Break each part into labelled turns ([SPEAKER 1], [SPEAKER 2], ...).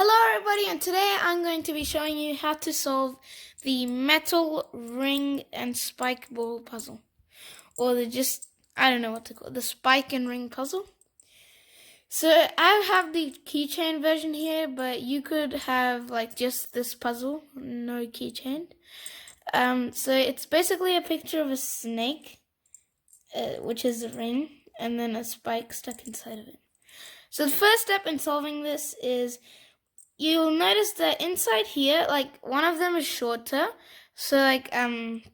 [SPEAKER 1] Hello everybody, and today I'm going to be showing you how to solve the metal ring and spike ball puzzle. Or I don't know what to call it, the spike and ring puzzle. So I have the keychain version here, but you could have like just this puzzle, no keychain. So it's basically a picture of a snake, which is a ring, and then a spike stuck inside of it. So the first step in solving this is you'll notice that inside here, like one of them is shorter. So like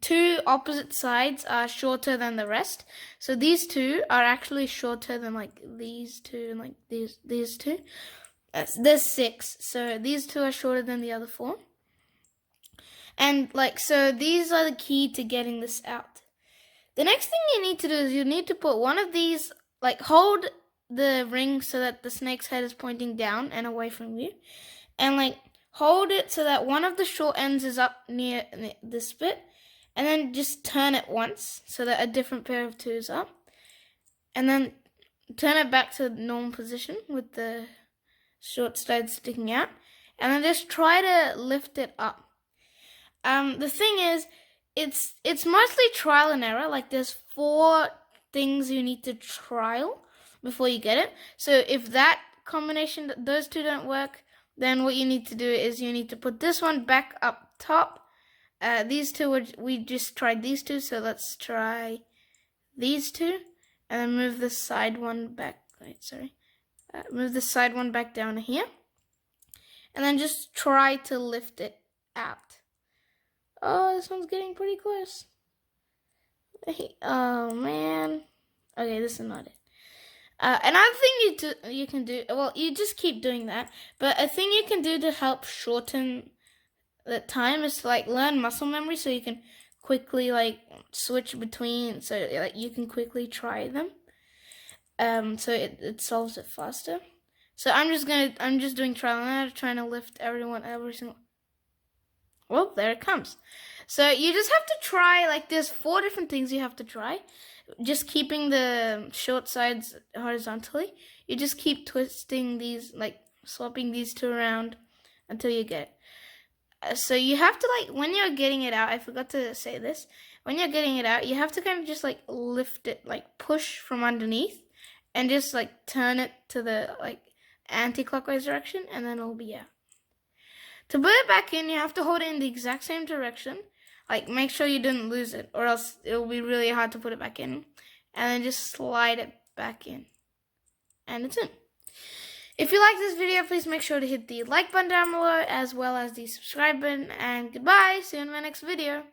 [SPEAKER 1] two opposite sides are shorter than the rest. So these two are actually shorter than like these two and like these two. There's 6. So these two are shorter than the other 4. And like so these are the key to getting this out. The next thing you need to do is you need to put one of these, like hold the ring so that the snake's head is pointing down and away from you, and like hold it so that one of the short ends is up near this bit, and then just turn it once so that a different pair of 2 is up, and then turn it back to the normal position with the short side sticking out, and then just try to lift it up. The thing is, it's mostly trial and error. Like there's 4 things you need to trial before you get it. So if that combination, those 2 don't work, then what you need to do is you need to put this one back up top. These 2, we just tried these 2, so let's try these 2, and then move the side one back. Move the side one back down here, and then just try to lift it out. Oh, this one's getting pretty close. Oh man. Okay, this is not it. Another thing you can do, well, you just keep doing that, but a thing you can do to help shorten the time is to like learn muscle memory, so you can quickly like switch between, so like you can quickly try them. So it solves it faster. So I'm just doing trial and error, trying to lift every single. Well, there it comes. So you just have to try, like there's 4 different things you have to try. Just keeping the short sides horizontally. You just keep twisting these, like swapping these 2 around until you get it. So you have to, like, when you're getting it out, I forgot to say this. When you're getting it out, you have to kind of just like lift it, like push from underneath, and just like turn it to the like anti-clockwise direction, and then it'll be out. To put it back in, you have to hold it in the exact same direction. Like, make sure you didn't lose it, or else it'll be really hard to put it back in. And then just slide it back in. And it's in. If you like this video, please make sure to hit the like button down below, as well as the subscribe button. And goodbye. See you in my next video.